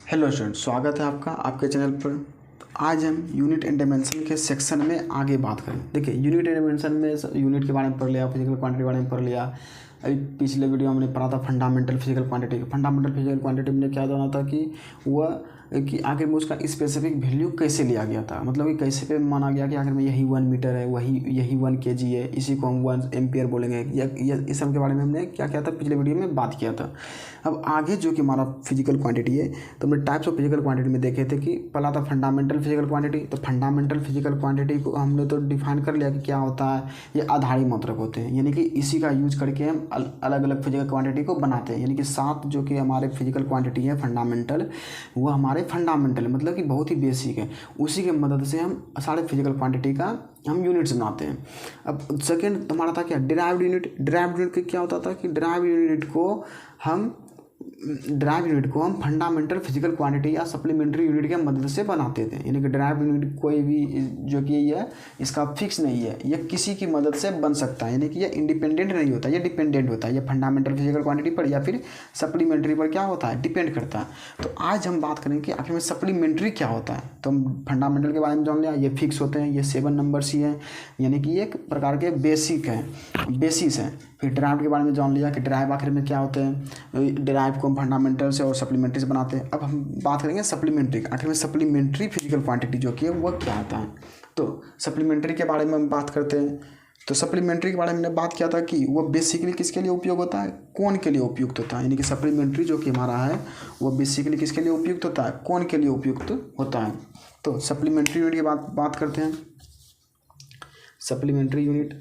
Hello student, स्वागत है आपका आपके चैनल पर। आज हम यूनिट एंड डायमेंशन के सेक्शन में आगे बात करें। देखिए, यूनिट एंड डायमेंशन में यूनिट के बारे में पढ़ लिया, फिजिकल क्वांटिटी के बारे में पढ़ लिया। अभी पिछले वीडियो में हमने पढ़ा था fundamental physical quantity. Fundamental physical quantity में क्या जाना था कि आखिर में उसका स्पेसिफिक वैल्यू कैसे लिया गया था, मतलब कि कैसे पे माना गया कि आखिर में यही 1 मीटर है, यही 1 kg है, इसी को हम 1 एम्पियर बोलेंगे। इस सब के बारे में हमने क्या किया था, पिछले वीडियो में बात किया था। अब आगे जो कि हमारा फिजिकल क्वांटिटी है, तो हमने टाइप्स ऑफ फिजिकल क्वांटिटी में देखे थे कि पहला था फंडामेंटल फिजिकल क्वांटिटी। तो फंडामेंटल फिजिकल क्वांटिटी को हमने तो डिफाइन कर लिया कि क्या होता है, ये आधारी मात्रक होते हैं, यानी कि इसी का यूज करके हम अलग अलग फिजिकल क्वांटिटी को बनाते हैं। यानी कि 7 जो कि हमारे फिजिकल क्वांटिटी है फंडामेंटल, वो हमारे फंडामेंटल मतलब कि बहुत ही बेसिक है। उसी के मदद से हम सारे फिजिकल क्वांटिटी का हम यूनिट्स बनाते हैं। अब सेकेंड हमारा था क्या, डिराइव्ड यूनिट। डिराइव्ड यूनिट क्या होता था कि डिराइव्ड यूनिट को हम फंडामेंटल फिजिकल क्वांटिटी या सप्लीमेंट्री यूनिट की मदद से बनाते थे। यानी कि डिराइव्ड यूनिट कोई भी जो कि ये इसका फिक्स नहीं है, ये किसी की मदद से बन सकता है। यानी कि ये इंडिपेंडेंट नहीं होता, ये डिपेंडेंट होता है। ये फंडामेंटल फिजिकल क्वांटिटी पर या फिर सप्लीमेंट्री पर क्या होता है, डिपेंड करता है। तो आज हम बात करेंगे कि आखिर में सप्लीमेंट्री क्या होता है। तो हम फंडामेंटल के बारे में जान लिया, ये फिक्स होते हैं, ये 7 नंबर्स ही हैं, यानी कि ये एक प्रकार के बेसिस हैं। फिर ड्राइव के बारे में जान लिया कि ड्राइव आखिर में क्या होते हैं। ड्राइव को हम फंडामेंटल से और सप्लीमेंट्री से बनाते हैं। अब हम बात करेंगे सप्लीमेंट्री, आखिर में सप्लीमेंट्री फिजिकल क्वांटिटी जो कि है वह क्या होता है। तो सप्लीमेंट्री के बारे में हम बात करते हैं। तो सप्लीमेंट्री के बारे में हमने बात किया था कि वह बेसिकली किसके लिए उपयोग होता है, कौन के लिए उपयुक्त होता है। यानी कि सप्लीमेंट्री जो कि हमारा है वह बेसिकली किसके लिए उपयुक्त होता है, कौन के लिए उपयुक्त होता है। तो सप्लीमेंट्री यूनिट की बात करते हैं। सप्लीमेंट्री यूनिट,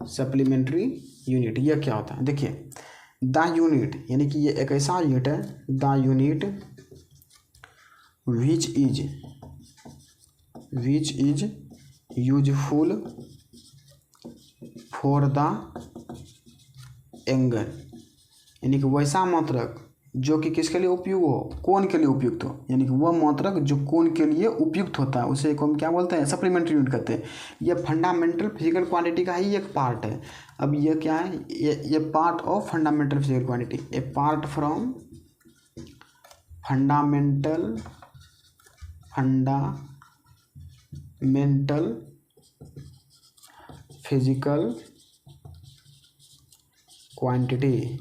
सप्लीमेंट्री यूनिट यह क्या होता है। देखिए, द यूनिट यानी कि ये एक ऐसा यूनिट है, the unit which is useful for the angle. यानी कि वैसा मात्रक जो कि किसके लिए उपयुक्त हो, कोण के लिए उपयुक्त हो। यानी कि वह मात्रक जो कोण के लिए उपयुक्त होता है उसे हम क्या बोलते हैं, सप्लीमेंट्री यूनिट कहते हैं। यह फंडामेंटल फिजिकल क्वांटिटी का ही एक पार्ट है। अब यह क्या है, ये part of fundamental physical quantity, A part from fundamental physical quantity,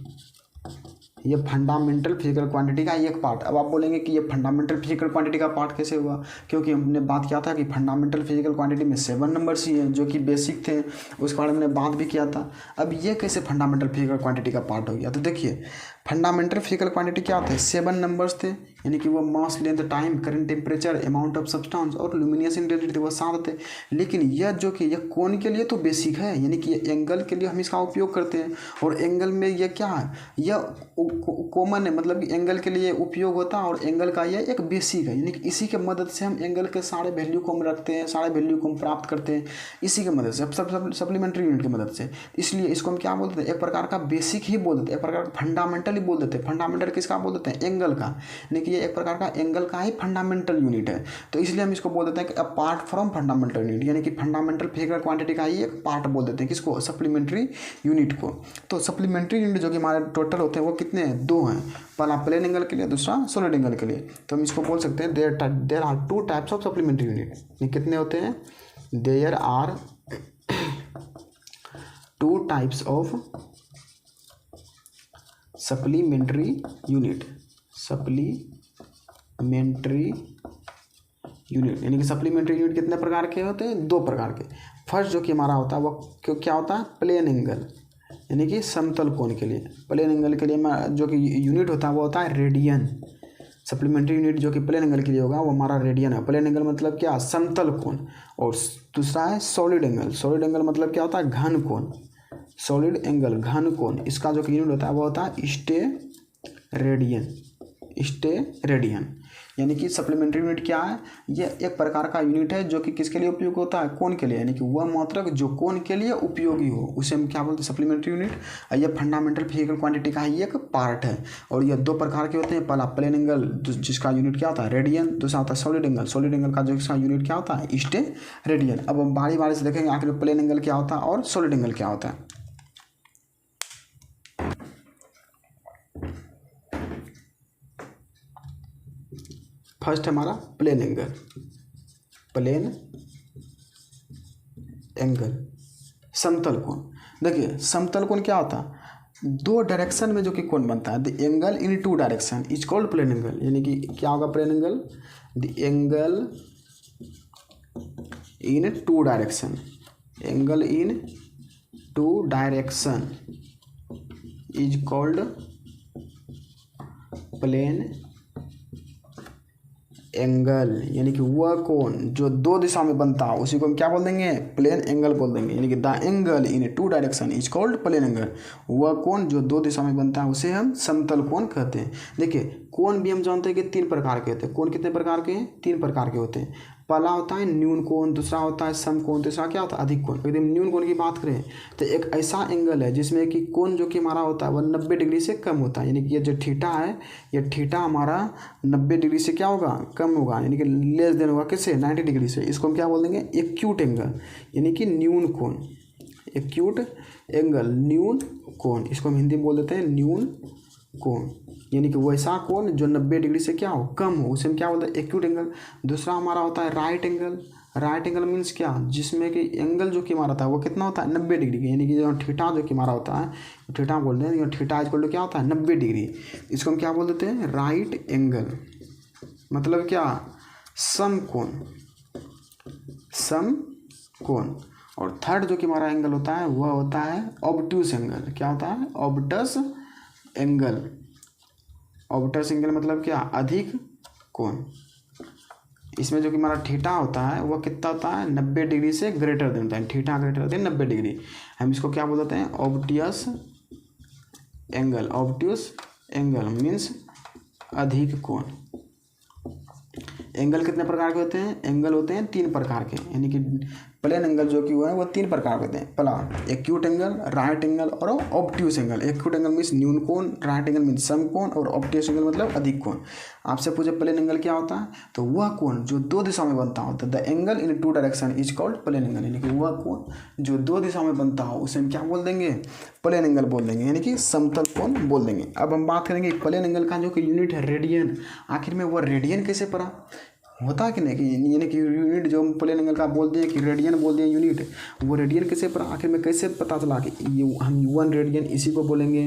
ये फंडामेंटल फिजिकल क्वांटिटी का एक पार्ट। अब आप बोलेंगे कि ये फंडामेंटल फिजिकल क्वांटिटी का पार्ट कैसे हुआ, क्योंकि हमने बात किया था कि फंडामेंटल फिजिकल क्वांटिटी में 7 नंबर्स ही हैं जो कि बेसिक थे, उसके बारे में हमने बात भी किया था। अब ये कैसे फंडामेंटल फिजिकल क्वांटिटी का पार्ट हो गया। तो देखिए, फंडामेंटल फिजिकल क्वांटिटी क्या थे, 7 नंबर्स थे। यानी कि वो mass, length, time, current temperature, amount of substance और लुमिनियस इंटेंसिटी थे, वो 7 थे। लेकिन यह जो कि यह कोण के लिए तो बेसिक है, यानी कि एंगल के लिए हम इसका उपयोग करते हैं। और एंगल में यह क्या है, यह कॉमन है, मतलब कि एंगल के लिए उपयोग होता है और एंगल का यह एक बेसिक है। यानी कि इसी के मदद से हम एंगल के सारे वैल्यू को हम रखते हैं, सारे वैल्यू को हम प्राप्त करते हैं इसी के मदद से, सप्लीमेंट्री यूनिट की मदद से। इसलिए इसको हम क्या बोलते हैं, एक प्रकार का बेसिक ही बोल देते हैं, एक प्रकार का फंडामेंटल ही बोल देते हैं। फंडामेंटल किसका बोल देते हैं, एंगल का। यानी कि ये एक प्रकार का एंगल का ही फंडामेंटल यूनिट है। तो इसलिए हम इसको बोल देते हैं कि अपार्ट फ्रॉम फंडामेंटल यूनिट, यानी कि फंडामेंटल फिजिकल क्वांटिटी का ही एक पार्ट बोल देते हैं किसको, सप्लीमेंट्री यूनिट को। तो सप्लीमेंट्री यूनिट जो कि हमारे टोटल होते हैं वो कितने हैं, 2 हैं। पहला प्लेन एंगल के लिए, दूसरा सॉलिड एंगल के लिए। तो हम इसको बोल सकते हैं there are 2 types of supplementary unit. ये कितने होते हैं, there are 2 types of supplementary unit. यानी कि सप्लीमेंट्री यूनिट कितने प्रकार के होते हैं, 2 प्रकार के। फर्स्ट जो कि हमारा होता है वो क्या होता है, प्लेन एंगल, यानी कि समतल कोण के लिए। प्लेन एंगल के लिए जो कि यूनिट होता है वो होता है रेडियन। सप्लीमेंट्री यूनिट जो कि प्लेन एंगल के लिए होगा वो हमारा रेडियन है। प्लेन एंगल मतलब क्या, समतल कोण। और दूसरा है सॉलिड एंगल। सॉलिड एंगल मतलब क्या होता है, घन कोण। सॉलिड एंगल, घन कोण, इसका जो कि यूनिट होता है वो होता है स्टेरेडियन। यानी कि सप्लीमेंट्री यूनिट क्या है, ये एक प्रकार का यूनिट है जो कि किसके लिए उपयोग होता है, कोण के लिए। यानी कि वह मात्रक जो कोण के लिए उपयोगी हो उसे हम क्या बोलते हैं, सप्लीमेंट्री यूनिट। ये फंडामेंटल फिजिकल क्वांटिटी का ही एक पार्ट है। और ये 2 प्रकार के होते हैं। पहला प्लेन एंगल जिसका यूनिट क्या होता है, रेडियन। दूसरा होता है सॉलिड एंगल। सॉलिड एंगल का जो इसका यूनिट क्या होता है, स्टेरेडियन। अब हम बारी बारी से देखेंगे आखिर प्लेन एंगल क्या होता है और सॉलिड एंगल क्या होता है। फर्स्ट है हमारा प्लेन एंगल, प्लेन एंगल, समतल कोण। देखिए समतल कोण क्या होता है, दो डायरेक्शन में जो कि कोण बनता है, the angle in two direction is called plane angle. यानी कि क्या होगा plane angle, the angle in two direction, angle in two direction is called plane angle. यानी कि वह कोण जो दो दिशा में बनता है उसी को हम क्या बोल देंगे, प्लेन एंगल बोल देंगे। यानी कि the angle in two direction is called plane angle, वह कोण जो दो दिशा में बनता है उसे हम समतल कोण कहते हैं। देखिए कोण भी हम जानते हैं कि तीन प्रकार के होते हैं। कोण कितने प्रकार के हैं, तीन प्रकार के होते हैं। पहला होता है न्यून कोण, दूसरा होता है सम कोण, तीसरा क्या होता है अधिक कोण। यदि हम न्यून कोण की बात करें तो एक ऐसा एंगल है जिसमें कि कोण जो कि हमारा होता है वह 90 डिग्री से कम होता है। यानी कि ये जो थीटा है, ये थीटा हमारा 90 डिग्री से क्या होगा, कम होगा, यानी कि लेस देन होगा किससे, 90 डिग्री से। इसको हम क्या बोल देंगे, एक्यूट एंगल, यानी कि न्यून कोण, एक्यूट एंगल, न्यून कोण। इसको हम हिंदी में बोल देते हैं न्यून कोण। यानी कि वैसा कोण जो 90 डिग्री से क्या हो, कम हो, उसे हम क्या बोलते हैं, एक्यूट एंगल। दूसरा हमारा होता है right angle. Right angle means क्या, जिसमें कि एंगल जो कि हमारा था वो कितना होता है, 90 डिग्री का। यानी कि जो थीटा जो कि हमारा होता है, थीटा बोलते हैं, थीटा इक्वल टू क्या होता है, 90 डिग्री। इसको हम क्या बोल देते हैं, राइट एंगल। मतलब क्या, सम कोण, सम कोण। और थर्ड जो कि हमारा एंगल होता है वह होता है ऑब्ट्यूस एंगल। क्या होता है, ऑब्टस एंगल। ऑब्टस एंगल मतलब क्या, अधिक कोण। इसमें जो कि हमारा थीटा होता है वह कितना होता है, 90 डिग्री से ग्रेटर देन होता है। थीटा ग्रेटर देन 90 डिग्री, हम इसको क्या बोल देते हैं, ऑब्टियस एंगल। ऑब्ट्यूस एंगल मीन्स अधिक कोण। एंगल कितने प्रकार के होते हैं, एंगल होते हैं तीन प्रकार के। यानी कि प्लेन एंगल जो कि हुआ है वो तीन प्रकार के होते हैं। पहला एक्यूट एंगल, राइट एंगल और obtuse angle. Acute angle means न्यून कोण, राइट एंगल मीन्स सम कोण और ऑब्ट्यूस एंगल मतलब अधिक कोण। आपसे पूछे प्लेन एंगल क्या होता है, तो वह कोण जो दो दिशा में बनता होता है, the angle in two direction is called plane angle. यानी कि वह कोण जो दो दिशा में बनता हो उसे हम क्या बोल देंगे, प्लेन एंगल बोल देंगे, यानी कि समतल कोण बोल देंगे। अब हम बात करेंगे प्लेन एंगल का जो कि यूनिट है रेडियन। आखिर में वह रेडियन कैसे पड़ा, होता है कि नहीं, कि यानी कि यूनिट जो हम प्लेन एंगल का बोलते हैं कि रेडियन बोलते हैं यूनिट, वो रेडियन कैसे पड़ा, आखिर में कैसे पता चला कि ये हम 1 रेडियन इसी को बोलेंगे।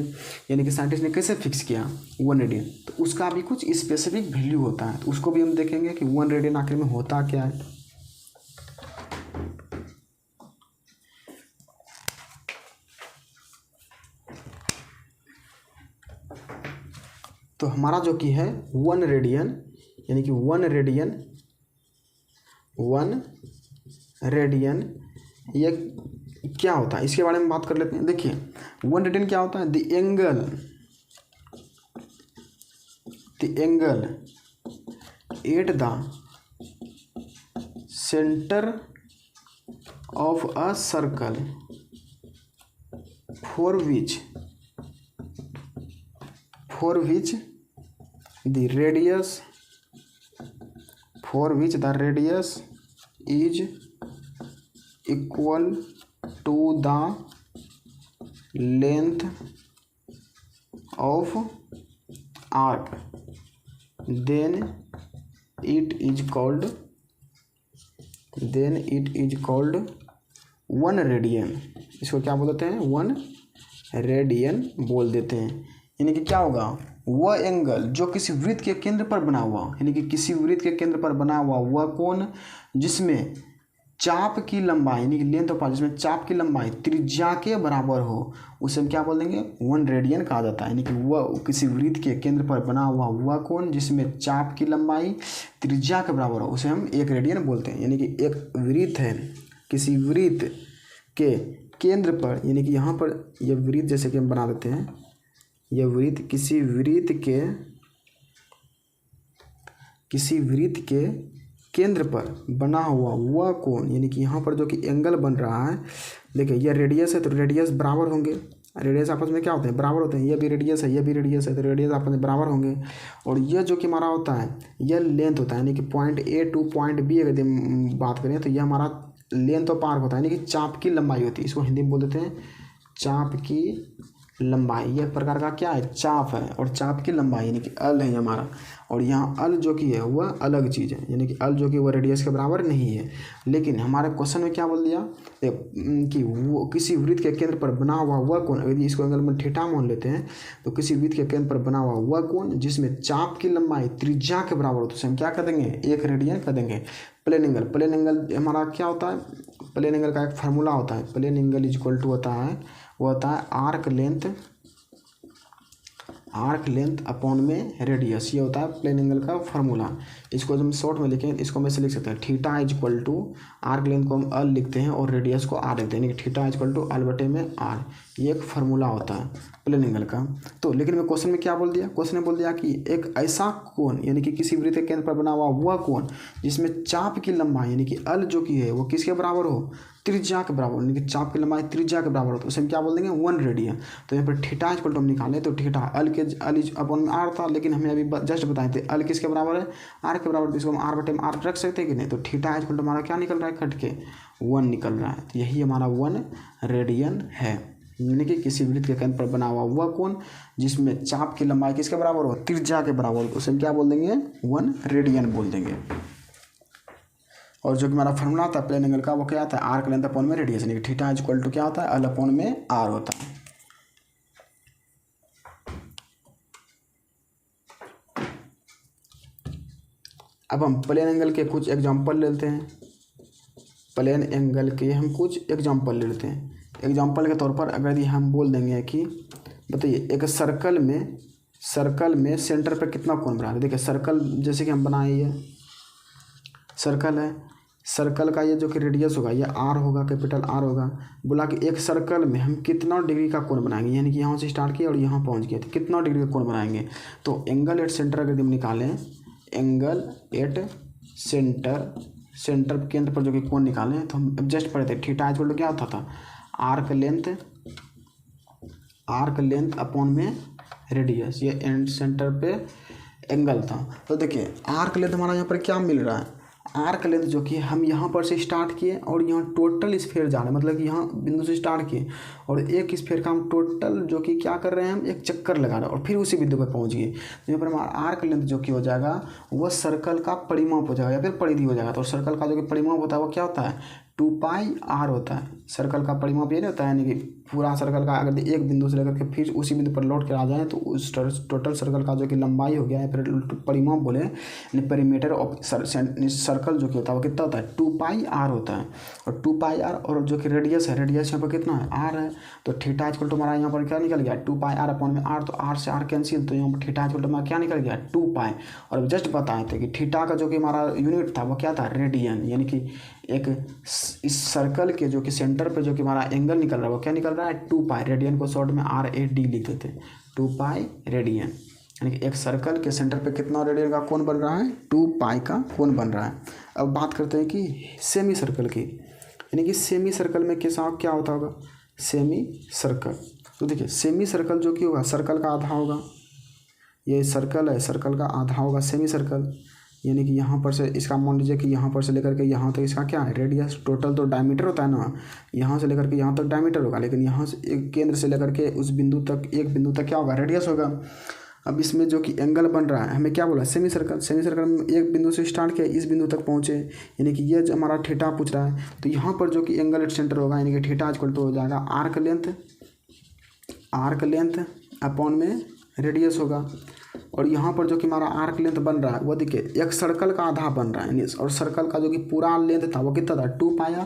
यानी कि साइंटिस्ट ने कैसे फिक्स किया 1 रेडियन, तो उसका भी कुछ स्पेसिफिक वैल्यू होता है, तो उसको भी हम देखेंगे कि 1 रेडियन आखिर में होता क्या है। तो हमारा जो कि है 1 रेडियन, यानी कि 1 रेडियन ये क्या होता है, इसके बारे में बात कर लेते हैं। देखिए 1 रेडियन क्या होता है, the angle at the centre of a circle for which the radius is equal to the length of arc, then it is called 1 radian. इसको क्या बोल देते हैं, 1 रेडियन बोल देते हैं। यानी कि क्या होगा, वह एंगल जो किसी वृत्त के केंद्र पर बना हुआ, यानी कि किसी वृत्त के केंद्र पर बना हुआ वह कोण जिसमें चाप की लंबाई, यानी कि लेंथ ऑफ आर्क, जिसमें चाप की लंबाई त्रिज्या के बराबर हो, उसे हम क्या बोल देंगे, 1 रेडियन कहा जाता है। यानी कि वह किसी वृत्त के केंद्र पर बना हुआ वह कोण जिसमें चाप की लंबाई त्रिज्या के बराबर हो, उसे हम 1 रेडियन बोलते हैं। यानी कि एक वृत्त है, किसी वृत्त के केंद्र पर, यानी कि यहाँ पर यह वृत्त जैसे कि हम बना देते हैं, यह वृत्त किसी वृत्त के केंद्र पर बना हुआ वह कोण, यानी कि यहाँ पर जो कि एंगल बन रहा है, देखिए यह रेडियस है तो रेडियस बराबर होंगे, रेडियस आपस में क्या होते हैं, बराबर होते हैं। यह भी रेडियस है, यह भी रेडियस है, तो रेडियस आपस में बराबर होंगे। और यह जो कि हमारा होता है यह लेंथ होता है, यानी कि point A to point B अगर हम बात करें तो यह हमारा लेंथ ऑफ आर्क होता है, यानी कि चाप की लंबाई होती है। इसको हिंदी में बोल देते हैं चाप की लंबाई, ये एक प्रकार का क्या है, चाप है, और चाप की लंबाई यानी कि अल है हमारा। और यहाँ अल जो कि है वह अलग चीज़ है, यानी कि अल जो कि वह रेडियस के बराबर नहीं है। लेकिन हमारे क्वेश्चन में क्या बोल दिया कि वो किसी वृत्त के केंद्र पर बना हुआ वह कोण, यदि इसको एंगल में थीटा मान लेते हैं तो किसी वृत्त के केंद्र पर बना हुआ वह कोण जिसमें चाप की लंबाई त्रिज्या के बराबर हो, तो उसे हम क्या कर देंगे, 1 रेडियन कर देंगे। प्लेन एंगल, प्लेन एंगल हमारा क्या होता है, प्लेन एंगल का एक फार्मूला होता है, plane angle is equal to होता है, वो होता है आर्क लेंथ अपॉन में रेडियस, ये होता है प्लेन एंगल का फार्मूला। इसको हम शॉर्ट में लिखें, इसको में से लिख सकते हैं theta is equal to, arc length को हम अल लिखते हैं और रेडियस को आर लिखते हैं, यानी कि थीटा इज इक्वल टू अल बटे में आर, ये एक फार्मूला होता है प्लेन एंगल का। तो लेकिन मैं क्वेश्चन में क्या बोल दिया, क्वेश्चन में बोल दिया कि एक ऐसा कोण यानी कि किसी वृत्त के केंद्र पर बना हुआ वह कोण जिसमें चाप की लंबाई यानी कि अल जो कि है वो किसके बराबर हो, त्रिज्या के बराबर, यानी कि चाप की लंबाई त्रिज्या के बराबर हो, तो उसे हम क्या बोल देंगे, 1 रेडियन। तो यहाँ पर थीटा इक्वल टू हम निकालें तो थीटा अल अपॉन में आर था, लेकिन हमें अभी जस्ट बताए थे अल किसके बराबर है, आर के बराबर, तो इसको हम आर बटे में आर रख सकते हैं कि नहीं। तो थीटा इक्वल टू हमारा क्या निकल रहा है, कट के 1 निकल रहा है, तो यही हमारा 1 रेडियन है, यानी कि किसी वृत्त के केंद्र पर बना हुआ वह कोण जिसमें चाप की लंबाई किसके बराबर हो, त्रिज्या के बराबर हो, तो उसे हम क्या बोल देंगे, 1 रेडियन बोल देंगे। और जो कि हमारा फॉर्मूला होता है प्लेन एंगल का वो क्या आता है, आर्क लेंथ अपॉन में रेडियस, यानी कि थीटा इज इक्वल टू क्या होता है, अल अपॉन में आर होता है। अब हम प्लेन एंगल के कुछ एग्जांपल लेते हैं, प्लेन एंगल के हम कुछ एग्जांपल ले लेते हैं। एग्जांपल के तौर पर अगर ये हम बोल देंगे कि बताइए एक सर्कल में सेंटर पे कितना कोण बना है। देखिए सर्कल जैसे कि हम बनाए, ये सर्कल है, सर्कल का ये जो कि रेडियस होगा ये आर होगा, कैपिटल आर होगा। बोला कि एक सर्कल में हम कितना डिग्री का कोण बनाएंगे, यानी कि यहाँ से स्टार्ट किया और यहाँ पहुँच गए तो कितना डिग्री का कोण बनाएंगे। तो एंगल एट सेंटर अगर हम निकालें, एंगल एट सेंटर केंद्र पर जो कि कोण निकालें, तो हम जस्ट पढ़े थे थीटा इक्वल टू क्या होता था, आर्क लेंथ अपॉन में रेडियस, ये एंड सेंटर पे एंगल था। तो देखिए आर्क लेंथ हमारा यहाँ पर क्या मिल रहा है, आर्क लेंथ जो कि हम यहाँ पर से स्टार्ट किए और यहाँ टोटल स्फीयर जा रहे हैं, मतलब कि यहाँ बिंदु से स्टार्ट किए और एक स्फीयर का हम टोटल जो कि क्या कर रहे हैं, हम एक चक्कर लगा रहे हैं और फिर उसी बिंदु पर पहुँच गए। तो यहाँ पर हमारा आर्क लेंथ जो कि हो जाएगा वह सर्कल का परिमाप हो जाएगा या फिर परिधि हो जाएगा। तो सर्कल का जो कि परिमाप होता है वो क्या होता है, 2πr होता है। सर्कल का परिमाप ये नहीं होता है, यानी कि पूरा सर्कल का अगर एक बिंदु से लेकर के फिर उसी बिंदु पर लौट कर आ जाए तो उस टोटल सर्कल का जो कि लंबाई हो गया है, फिर परिमाप बोले यानी पेरीमीटर ऑफ सर्कल जो कि होता है वो कितना होता है, 2πr होता है। और 2πr और जो कि रेडियस है, रेडियस यहाँ पर कितना है, r है। तो थीटा इक्वल टू हमारा यहाँ पर क्या निकल गया, 2πr अपॉन में r, तो r से r कैंसिल, तो यहाँ पर थीटा इक्वल टू हमारा क्या निकल गया, 2π। और जस्ट बताए थे कि थीटा का जो कि हमारा यूनिट था वो क्या था, रेडियन, यानी कि एक इस सर्कल के जो कि सेंटर पे जो कि हमारा एंगल निकल रहा है वो क्या निकल रहा है, 2π। रेडियन को शॉर्ट में RAD लिख देते हैं, 2π रेडियन, यानी कि एक सर्कल के सेंटर पे कितना रेडियन का कोण बन रहा है, 2π का कोण बन रहा है। अब बात करते हैं कि सेमी सर्कल की, यानी कि सेमी सर्कल में कैसा क्या होता होगा, सेमी सर्कल। तो देखिए सेमी सर्कल जो कि होगा सर्कल का आधा होगा, ये सर्कल है, सर्कल का आधा होगा सेमी सर्कल, यानी कि यहाँ पर से इसका मान लीजिए कि यहाँ पर से लेकर के यहाँ तक इसका क्या है, रेडियस। टोटल तो डायमीटर होता है ना, यहाँ से लेकर के यहाँ तक डायमीटर होगा, लेकिन यहाँ से एक केंद्र से लेकर के उस बिंदु तक, एक बिंदु तक क्या होगा, रेडियस होगा। अब इसमें जो कि एंगल बन रहा है हमें क्या बोला, सेमी सर्कल। सेमी सर्कल में एक बिंदु से स्टार्ट किया, इस बिंदु तक पहुँचे, यानी कि ये जो हमारा थीटा पूछ रहा है, तो यहाँ पर जो कि एंगल एट सेंटर होगा, यानी कि थीटा इक्वल टू हो जाएगा आर्क लेंथ अपॉन में रेडियस होगा। और यहाँ पर जो कि हमारा आर्क लेंथ बन रहा है वो देखिए एक सर्कल का आधा बन रहा है, और सर्कल का जो कि पूरा लेंथ था वो कितना था, 2πr,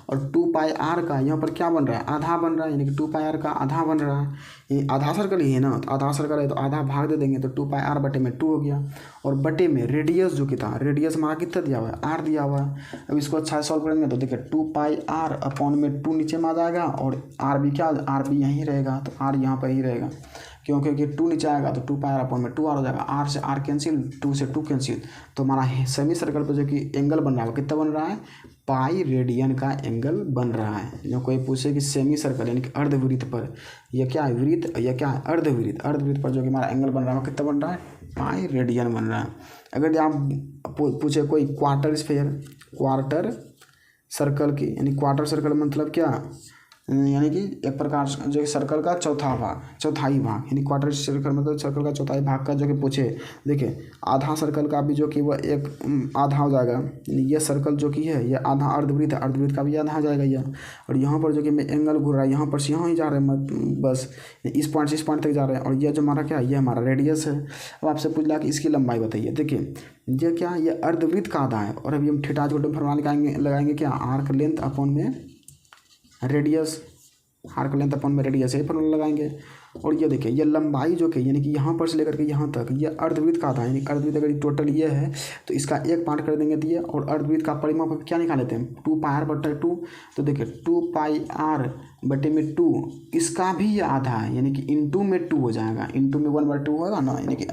और 2πr का यहाँ पर क्या बन रहा है, आधा बन रहा है, यानी कि 2πr का आधा बन रहा है। ये आधा सर्कल ही है ना, तो आधा सर्कल है तो आधा भाग दे देंगे, तो 2πr बटे में 2 हो गया। और बटे में रेडियस जो कि था, रेडियस हमारा कितना दिया हुआ है, r दिया हुआ है। अब इसको अच्छा सॉल्व करेंगे तो देखिए 2πr अपॉन में 2 नीचे में आ जाएगा और r भी क्या, r भी यहीं रहेगा, तो r यहाँ पर ही रहेगा, क्योंकि 2 नीचे आएगा तो 2πr अपॉन में 2r हो जाएगा, r से r कैंसिल, 2 से 2 कैंसिल। तो हमारा सेमी सर्कल पर जो कि एंगल बन रहा है वो कितना बन रहा है, पाई रेडियन का एंगल बन रहा है। जो कोई पूछे कि सेमी सर्कल यानी कि अर्धवृत्त पर, यह क्या है वृत्त, यह क्या है अर्धवृत्त, अर्धवृत्त पर जो कि हमारा एंगल बन रहा है वो कितना बन रहा है, पाई रेडियन बन रहा है। अगर आप पूछे कोई क्वार्टर सर्कल की, यानी क्वार्टर सर्कल मतलब क्या, यानी कि एक प्रकार जो कि सर्कल का चौथाई भाग यानी क्वार्टर सर्कल मतलब सर्कल का चौथाई भाग का जो कि पूछे। देखिए आधा सर्कल का भी जो कि वह एक आधा हो जाएगा, यानी ये सर्कल जो कि है ये आधा अर्धवृत्त है, अर्धवृत्त का भी आधा हो जाएगा यह। और यहाँ पर जो कि एंगल घूर रहा है यहाँ पर से यहाँ ही जा रहे हैं, बस इस पॉइंट से इस पॉइंट तक जा रहे हैं। और यह जो हमारा क्या है ये हमारा रेडियस है। अब आपसे पूछ लिया कि इसकी लंबाई बताइए। देखिए ये क्या ये अर्धवृत्त का आधा है, और अभी हम थीटा छोटे फॉर्मूला लगाएंगे क्या, आर्क लेंथ अपॉन में रेडियस, आर्क लेंथ अपॉन में रेडियस ये फॉर्मूला लगाएंगे। और ये देखिए ये लंबाई जो कि यानी कि यहाँ पर से लेकर के यहाँ तक ये अर्धवृत्त का आधा है, यानी अर्धवृत्त अगर टोटल ये है तो इसका एक पार्ट कर देंगे तो ये, और अर्धवृत्त का परिमाप क्या निकाल लेते हैं 2πr/2। तो देखिए 2πr/2 इसका भी ये आधा है, यानी कि इंटू में 2 हो जाएगा, इंटू में 1/2 होगा ना, यानी कि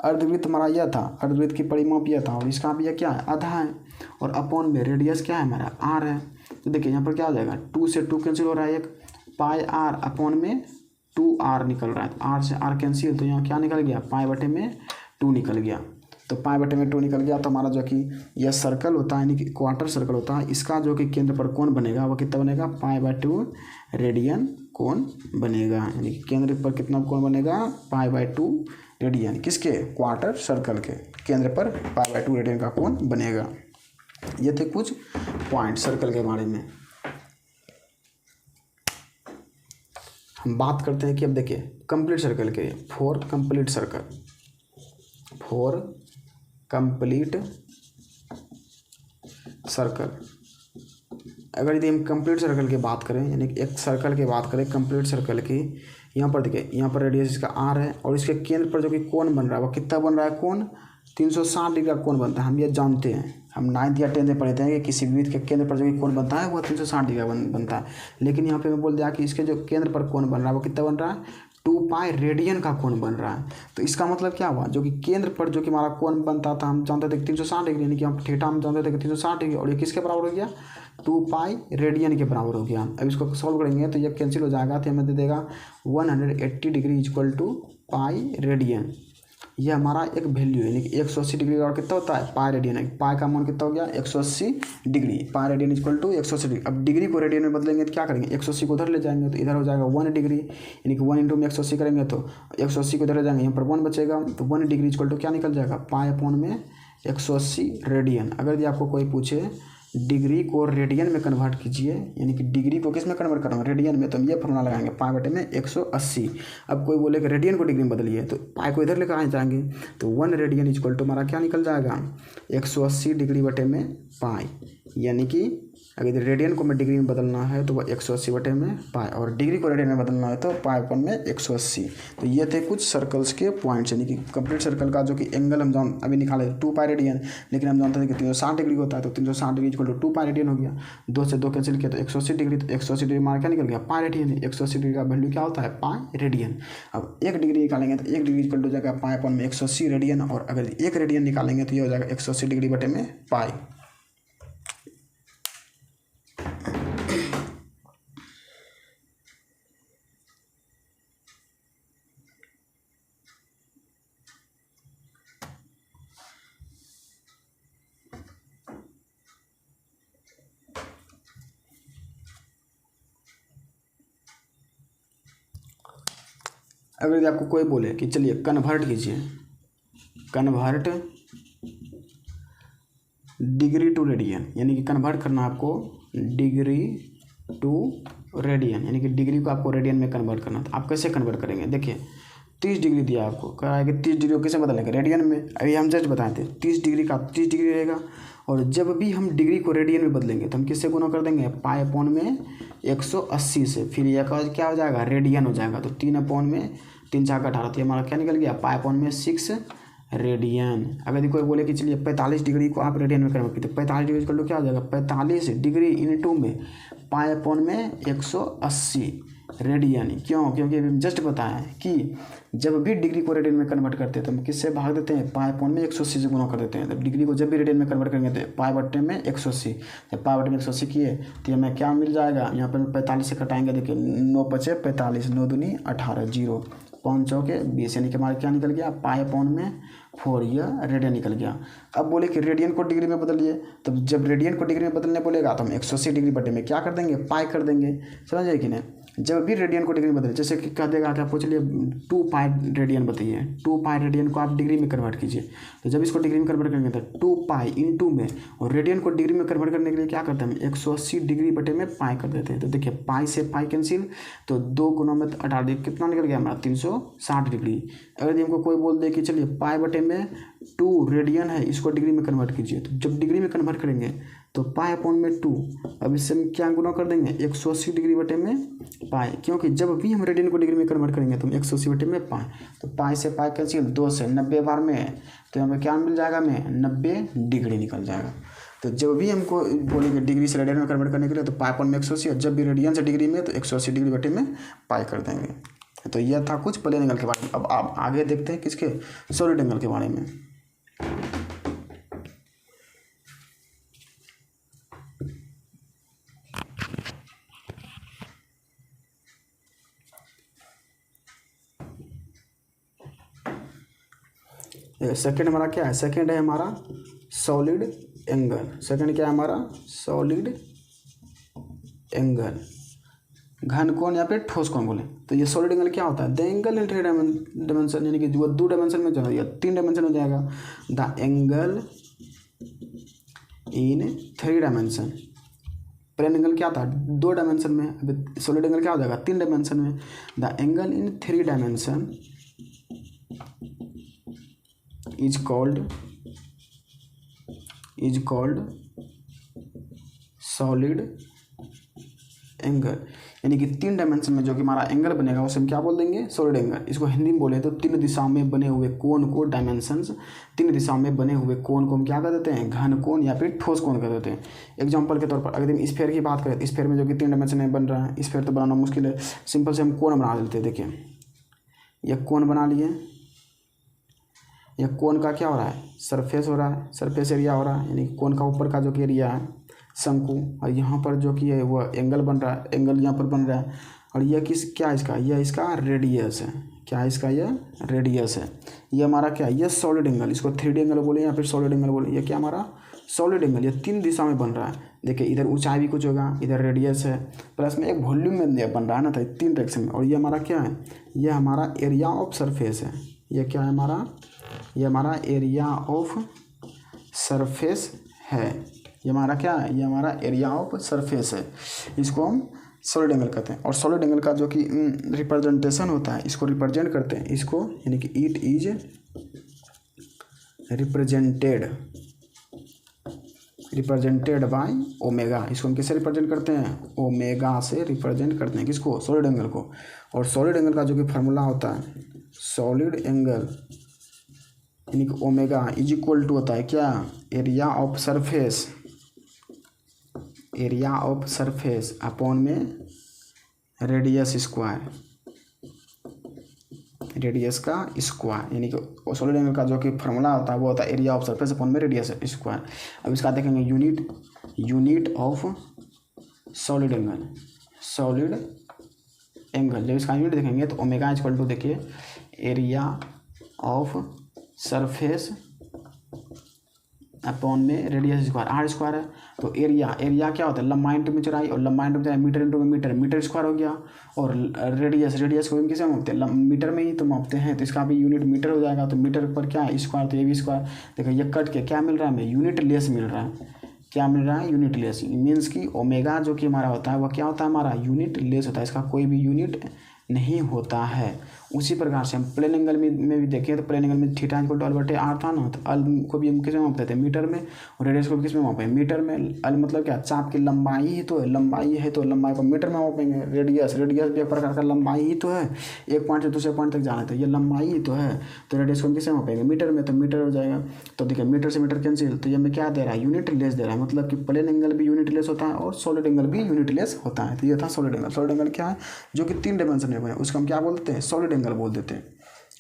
अर्धवृत्त हमारा यह था, अर्धवृत्त की परिमाप यह था और इसका भी यह क्या है आधा है। और अपॉन में रेडियस क्या है हमारा r है। तो देखिए यहाँ पर क्या हो जाएगा 2 से 2 कैंसिल हो रहा है, एक πr अपॉन में 2r निकल रहा है, तो r से r कैंसिल, तो यहाँ क्या निकल गया π/2 निकल गया। तो π/2 निकल गया। तो हमारा जो कि यह सर्कल होता है यानी कि क्वार्टर सर्कल होता है, इसका जो कि केंद्र पर कोण बनेगा वह कितना बनेगा π/2 रेडियन कोण बनेगा, यानी कि केंद्र पर कितना कोण बनेगा π/2 रेडियन, किसके क्वार्टर सर्कल के केंद्र पर π/2 रेडियन का कोण बनेगा। ये थे कुछ पॉइंट सर्कल के बारे में। हम बात करते हैं कि अब देखिए कंप्लीट सर्कल के, फॉर कंप्लीट सर्कल अगर यदि हम कंप्लीट सर्कल की बात करें, यानी कि एक सर्कल की बात करें कंप्लीट सर्कल की, यहाँ पर देखिए यहाँ पर रेडियस इसका r है और इसके केंद्र पर जो कि कोण बन रहा है वो कितना बन रहा है, कोण 360 डिग्री का कोण बनता है। हम ये जानते हैं, हम 9th या 10th में पढ़े थे कि किसी वृत्त के केंद्र पर जो कि कोण बनता है वो 360 डिग्री का बनता है। लेकिन यहाँ पे मैं बोल दिया कि इसके जो केंद्र पर कोण बन रहा है वो कितना बन रहा है 2π रेडियन का कोण बन रहा है। तो इसका मतलब क्या हुआ, जो कि केंद्र पर जो कि हमारा कोण बनता था हम जानते थे 360 डिग्री, यानी कि हम थीटा हम जानते थे कि 360 डिग्री, और ये किसके बराबर हो गया 2π रेडियन के बराबर हो गया। अब इसको सॉल्व करेंगे तो ये कैंसिल हो जाएगा, तो हमें दे देगा 180 degree equal to pi radian. ये हमारा एक वैल्यू है, यानी कि 180 डिग्री और कितना होता है पाई रेडियन है, पाई का मान कितना हो गया 180 degree, pi radian equal to 180 degree. अब डिग्री को रेडियन में बदलेंगे तो क्या करेंगे 180 को उधर ले जाएंगे तो इधर हो जाएगा 1 डिग्री, यानी कि 1 इंटू में 180 करेंगे तो 180 को इधर ले जाएंगे, यहाँ पर 1 बचेगा, तो 1 डिग्री इक्वल टू क्या निकल जाएगा पाई अपॉन में 180 रेडियन। अगर यदि आपको कोई पूछे डिग्री को रेडियन में कन्वर्ट कीजिए, यानी कि डिग्री को किस में कन्वर्ट करूँगा रेडियन में, तो हम ये फॉर्मूला लगाएंगे π/में 180। अब कोई बोले कि रेडियन को डिग्री में बदलिए तो पाई को इधर लेकर आ जाएंगे, तो 1 रेडियन इक्वल टू हमारा क्या निकल जाएगा 180 डिग्री बटे में पाई, यानी कि अगर रेडियन को में डिग्री में बदलना है तो वह 180 बटे में पाई, और डिग्री को रेडियन में बदलना है तो पाई अपन में 180। तो ये थे कुछ सर्कल्स के पॉइंट्स, यानी कि कंप्लीट सर्कल का जो कि एंगल हम जान अभी निकाले 2π रेडियन, लेकिन हम जानते थे कि 360 डिग्री होता है, तो 360 डिग्री इक्वल टू 2π रेडियन हो गया। 2 से 2 कैंसिल किया तो 180 डिग्री, तो 180 डिग्री हमारा क्या निकल गया पाई रेडियन। 180 डिग्री का वैल्यू क्या होता है पाई रेडियन। अब 1 डिग्री निकालेंगे तो 1 डिग्री इक्वल टू हो जाएगा पाई अपन में 180 रेडियन, और अगर 1 रेडियन निकालेंगे तो ये हो जाएगा 180 डिग्री बटे में पाई। अगर यदि आपको कोई बोले कि चलिए कन्वर्ट कीजिए, कन्वर्ट डिग्री टू रेडियन, यानी कि कन्वर्ट करना आपको डिग्री टू रेडियन, यानी कि डिग्री को आपको रेडियन में कन्वर्ट करना, तो आप कैसे कन्वर्ट करेंगे। देखिए 30 डिग्री दिया आपको, कह रहा है कि 30 डिग्री को कैसे बदलेंगे रेडियन में। अभी हम जस्ट बताए थे 30 डिग्री का 30 डिग्री रहेगा, और जब भी हम डिग्री को रेडियन में बदलेंगे तो हम किससे गुना कर देंगे पाई अपॉन में 180 से, फिर यह क्या हो जाएगा रेडियन हो जाएगा, तो 3 अपॉन में 3 4 18, तो हमारा क्या निकल गया पाई अपॉन में 6 रेडियन। अगर यदि कोई बोले कि चलिए 45 डिग्री को आप रेडियन में कन्वर्ट कीजिए, 45 डिग्री इक्वल टू क्या हो जाएगा 45 डिग्री इंटू में पाई अपॉन में 180 रेडियन। क्यों, क्योंकि अभी हम जस्ट बताया कि जब भी डिग्री को रेडियन में कन्वर्ट करते हैं तो हम किससे भाग देते हैं पाई अपॉन में 180 से गुना कर देते हैं। तो डिग्री को जब भी रेडियन में कन्वर्ट करेंगे तो पाई बटे में 180, जब पाई बटे में 180 किए तो हमें क्या मिल जाएगा, यहाँ पर 45 से कटाएंगे, देखिए 9 × 5 = 45, 9 × 2 = 18, 0 5 चौके 20, यानी कि हमारा क्या निकल गया पाई अपॉन में 4 यह रेडियन निकल गया। अब बोले कि रेडियन को डिग्री में बदलिए, तो जब रेडियन को डिग्री में बदलने बोलेगा तो हम 180 डिग्री बटे में क्या कर देंगे, पाई कर देंगे। समझ कि नहीं। जब भी रेडियन को डिग्री में बदले, जैसे कि कह देगा क्या, पूछ लिए 2 पाई रेडियन बताइए, 2 पाई रेडियन को आप डिग्री में कन्वर्ट कीजिए। तो जब इसको डिग्री में कन्वर्ट करेंगे तो 2 पाई इंटू में, और रेडियन को डिग्री में कन्वर्ट करने के लिए क्या करते हैं, हम 180 डिग्री बटे में पाई कर देते हैं। तो देखिए पाई से पाई कैंसिल, तो 2 गुना में 18 कितना निकल गया हमारा, 360 डिग्री। अगर यदि हमको कोई बोल दे कि चलिए पाई बटे में 2 रेडियन है, इसको डिग्री में कन्वर्ट कीजिए, तो जब डिग्री में कन्वर्ट करेंगे तो पाई अपॉन में 2, अब इससे हम क्या गुना कर देंगे, 180 डिग्री बटे में पाई, क्योंकि जब भी हम रेडियन को डिग्री में कन्वर्ट करेंगे तो हम 180 बटे में पाई, तो पाई से पाई कैंसिल, 2 से 90 बार में, तो हमें क्या मिल जाएगा, हमें 90 डिग्री निकल जाएगा। तो जब भी हमको बोलेंगे डिग्री से रेडियन में कन्वर्ट करने के लिए तो पाई अपॉन में 180, और जब भी रेडियन से डिग्री में तो 180 डिग्री बटे में पाई कर देंगे। तो यह था कुछ प्लेन एंगल के बारे में। अब आप आगे देखते हैं किसके, सॉलिड एंगल के बारे में। सेकंड हमारा क्या है, सेकंड है हमारा सॉलिड एंगल। सेकंड क्या है हमारा, सॉलिड एंगल, घन कोण या फिर ठोस कोण बोले तो ये सॉलिड एंगल क्या होता है, द एंगल इन 3 डायमेंशन, यानी कि वो 2 डायमेंशन में जाएगा या 3 डायमेंशन में जाएगा, the angle in 3 dimension. Plane angle क्या होता है 2 डायमेंशन में, अभी सॉलिड एंगल क्या हो जाएगा 3 डायमेंशन में। The angle in 3 dimension is called solid angle, यानी कि 3 डायमेंशन में जो कि हमारा एंगल बनेगा उसे हम क्या बोल देंगे, सॉलिड एंगल। इसको हिंदी में बोले तो 3 दिशाओं में बने हुए कोण को, डायमेंशंस 3 दिशाओं में बने हुए कोण को हम क्या कर देते हैं, घन कोण या फिर ठोस कोण कर देते हैं। एग्जांपल के तौर पर अगर हम स्फीयर की बात करें, स्फीयर में जो कि 3 डायमेंशन में बन रहा है, स्फीयर तो बनाना मुश्किल है, सिंपल से हम कोण बना देते हैं। देखिए यह कोण बना लिए, यह कोण का क्या हो रहा है, सरफेस हो रहा है, सरफेस एरिया हो रहा है, यानी कोण का ऊपर का जो कि एरिया है शंकु, और यहाँ पर जो कि है वो एंगल बन रहा है, एंगल यहाँ पर बन रहा है, और यह क्या इसका, यह इसका रेडियस है, क्या है इसका, यह रेडियस है। ये हमारा क्या है, यह सॉलिड एंगल, इसको 3D एंगल बोले या फिर सॉलिड एंगल बोले, यह क्या हमारा सॉलिड एंगल, ये 3 दिशा में बन रहा है। देखिए इधर ऊंचाई भी कुछ होगा, इधर रेडियस है, प्लस में एक वॉल्यूम में बन रहा है ना, तो 3 डायरेक्शन में। और ये हमारा क्या है, यह हमारा एरिया ऑफ सरफेस है, यह क्या है हमारा, ये हमारा एरिया ऑफ सरफेस है, ये हमारा क्या है, ये हमारा एरिया ऑफ सरफेस है। इसको हम सॉलिड एंगल कहते हैं। और सॉलिड एंगल का जो कि रिप्रेजेंटेशन होता है, इसको रिप्रेजेंट करते हैं, इसको यानी कि it is represented by omega. इसको हम किससे रिप्रेजेंट करते हैं, ओमेगा से रिप्रेजेंट करते हैं, किसको, सॉलिड एंगल को। और सॉलिड एंगल का जो कि फार्मूला होता है, सॉलिड एंगल यानी कि ओमेगा इज इक्वल टू होता है क्या, एरिया ऑफ सरफेस अपॉन में रेडियस स्क्वायर, रेडियस का स्क्वायर, यानी कि सॉलिड एंगल का जो कि फार्मूला होता है वो होता है एरिया ऑफ सरफेस अपॉन में रेडियस स्क्वायर। अब इसका देखेंगे यूनिट ऑफ सॉलिड एंगल, जब इसका यूनिट देखेंगे तो ओमेगा इज इक्वल टू, देखिए एरिया ऑफ सरफेस अपॉन में रेडियस स्क्वायर, आर स्क्वायर है। तो एरिया क्या होता है, लंबाई इंटू में चौड़ाई, और लंबाई इंटू में मीटर इंटू में मीटर स्क्वायर हो गया। और रेडियस को हम किसे मापते हैं, मीटर में ही तो मापते हैं, तो इसका भी यूनिट मीटर हो जाएगा। तो मीटर पर क्या है स्क्वायर, तो ये भी स्क्वायर। देखो ये कट के क्या मिल रहा है हमें, यूनिट लेस मिल रहा है। क्या मिल रहा है, यूनिट लेस, मीन्स कि ओमेगा जो कि हमारा होता है वह क्या होता है, हमारा यूनिट लेस होता है, इसका कोई भी यूनिट नहीं होता है। उसी प्रकार से हम प्लेन एंगल में भी देखें तो प्लेन एंगल में थीटा इक्वल टू अल बटे आर था ना, तो अल को भी हम किस में मापते थे, मीटर में, और रेडियस को भी किस में मापें, मीटर में। अल मतलब क्या, चाप की लंबाई ही तो है, लंबाई को मीटर में मापेंगे। रेडियस भी एक प्रकार का लंबाई ही तो है, एक पॉइंट से दूसरे पॉइंट तक जाना, तो ये लंबाई ही तो है, तो रेडियस को हम किस में मापेंगे, मीटर में, तो मीटर हो जाएगा। तो देखिए मीटर से मीटर कैंसिल, तो ये हमें क्या दे रहा है, यूनिट लेस दे रहा है, मतलब कि प्लेन एंगल भी यूनिट लेस होता है और सॉलिड एंगल भी यूनिट लेस होता है। तो ये था सॉलिड एंगल। सॉलिड एंगल क्या है, जो कि 3 डायमेंशन में बने, उसको हम क्या बोलते हैं, सॉलिड एंगल बोल देते हैं।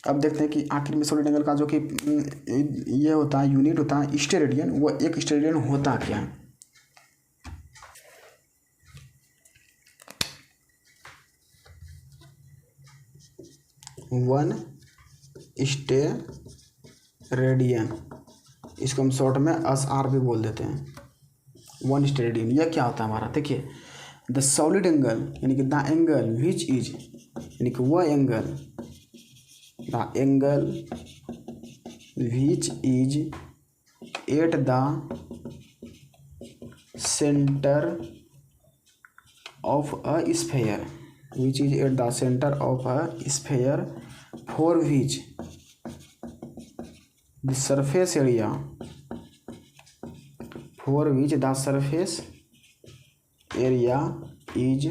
अब देखते हैं कि आखिर में सॉलिड एंगल का जो कि ये होता है, यूनिट होता है स्टेरेडियन, वो एक स्टेरेडियन होता क्या है। वन रेडियन, इसको हम शॉर्ट में SR भी बोल देते हैं, 1 रेडियन। यह क्या होता है हमारा, देखिए द सॉलिड एंगल यानी कि द एंगल विच इज, यानी कि वह angle, the angle which is at the centre of a sphere, which is at the center of a sphere for which the surface area is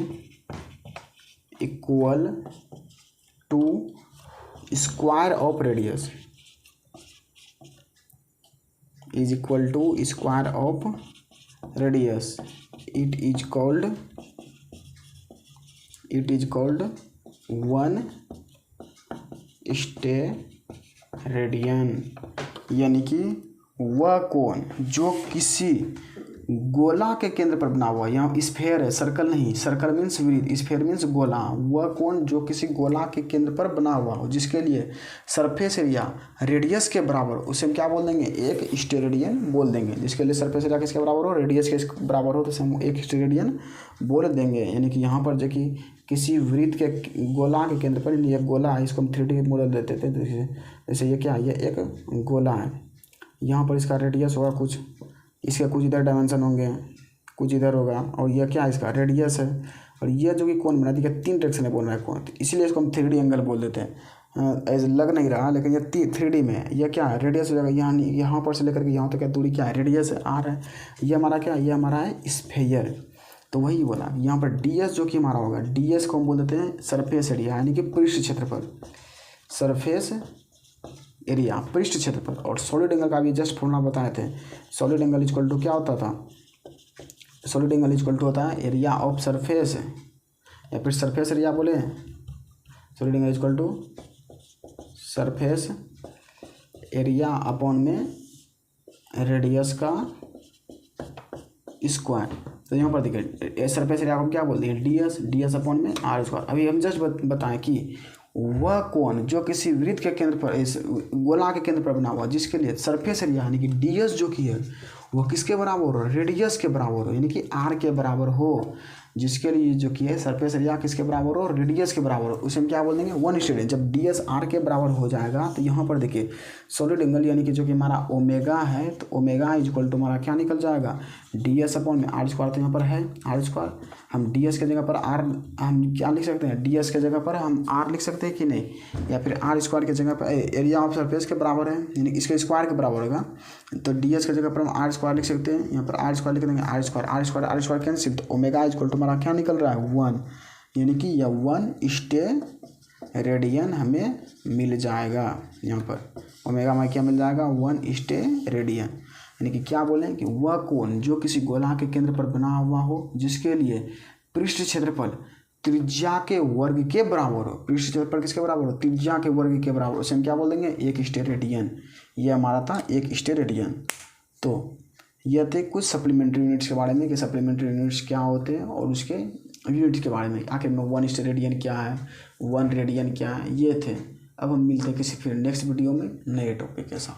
equal to square of radius, is equal to square of radius. It is called 1 steradian, यानी कि वह कोण जो किसी गोला के केंद्र पर बना हुआ, यहाँ स्फेयर है, सर्कल नहीं, सर्कल मीन्स वृत्त, स्फेयर मीन्स गोला, वह कोण जो किसी गोला के केंद्र पर बना हुआ हो जिसके लिए सरफेस एरिया रेडियस के बराबर, उसे हम क्या बोल देंगे, 1 स्टेरेडियन बोल देंगे। जिसके लिए सरफेस एरिया किसके बराबर हो, रेडियस के बराबर हो, तो उसे हम 1 स्टेरेडियन बोल देंगे। यानी कि यहाँ पर जो कि किसी वृत्त के गोला के केंद्र पर, ये गोला है, इसको हम 3D मॉडल देते थे, जैसे ये क्या है, ये एक गोला है, यहाँ पर इसका रेडियस होगा कुछ, इसके कुछ इधर डायमेंशन होंगे, कुछ इधर होगा, और यह क्या है, इसका रेडियस है, और यह जो कि कोण बना दिया 3 डायरेक्शन में बोल रहा है कोण, तो इसीलिए इसको हम 3D एंगल बोल देते हैं। ऐसे लग नहीं रहा, लेकिन ये 3D में है, यह क्या है, रेडियस हो जाएगा, यहाँ पर से लेकर के यहाँ तक क्या दूरी क्या है, रेडियस है, R है। ये हमारा क्या है, ये हमारा है स्फीयर, तो वही बोला यहाँ पर ds जो कि हमारा होगा, ds को हम बोल देते हैं सरफेस एरिया, यानी कि पृष्ठ क्षेत्रफल, सरफेस एरिया पृष्ठ क्षेत्रफल। और सॉलिड एंगल का भी जस्ट फॉर्मूला बताए थे, सॉलिड एंगल इक्वल टू क्या होता था, सॉलिड एंगल इक्वल टू होता है एरिया ऑफ सरफेस, या फिर सरफेस एरिया बोले, solid angle equal to surface area upon में रेडियस का स्क्वायर। तो यहाँ पर देखिए सरफेस एरिया को क्या बोलते हैं, ds अपॉन में R²। अभी हम जस्ट बताएं कि वह कोण जो किसी वृत्त के केंद्र पर, इस गोला के केंद्र पर बना हुआ जिसके लिए सरफेस एरिया यानी कि ds जो कि है वह किसके बराबर हो, रेडियस के बराबर हो, यानी कि R के बराबर हो, जिसके लिए जो कि है सरफेस एरिया किसके बराबर हो, रेडियस के बराबर हो, उसे हम क्या बोल देंगे, 1 स्टेरेडियन। जब ds R के बराबर हो जाएगा तो यहाँ पर देखिए सॉलिड एंगल यानी कि जो कि हमारा ओमेगा है, तो ओमेगा इक्वल टू हमारा क्या निकल जाएगा, ds अपॉन में R²। तो यहाँ पर है R², हम ds के जगह पर R हम क्या लिख सकते हैं, ds के जगह पर हम R लिख सकते हैं कि नहीं, या फिर R² के जगह पर एरिया ऑफ सरफेस के बराबर है, यानी इसके स्क्वायर के बराबर होगा, तो ds के जगह पर हम R² लिख सकते हैं, यहाँ पर R² लिख देंगे, R² कैंसिल, तो ओमेगा इक्वल टू हमारा क्या निकल रहा है, 1, यानी कि यह 1 स्टेरेडियन हमें मिल जाएगा। यहाँ पर ओमेगा में क्या मिल जाएगा, 1 स्टेरेडियन, यानी कि क्या बोलें कि वह कोण जो किसी गोला के केंद्र पर बना हुआ हो जिसके लिए पृष्ठ क्षेत्रफल त्रिज्या के वर्ग के बराबर हो, पृष्ठ क्षेत्रफल किसके बराबर हो, त्रिज्या के वर्ग के बराबर, उसे हम क्या बोल देंगे, 1 स्टेरेडियन। ये हमारा था 1 स्टेरेडियन। तो यह थे कुछ सप्लीमेंट्री यूनिट्स के बारे में कि सप्लीमेंट्री यूनिट्स क्या होते हैं और उसके यूनिट्स के बारे में, आखिर में 1 स्टेरेडियन क्या है, 1 रेडियन क्या है, ये थे। अब हम मिलते हैं किसी फिर नेक्स्ट वीडियो में नए टॉपिक के साथ।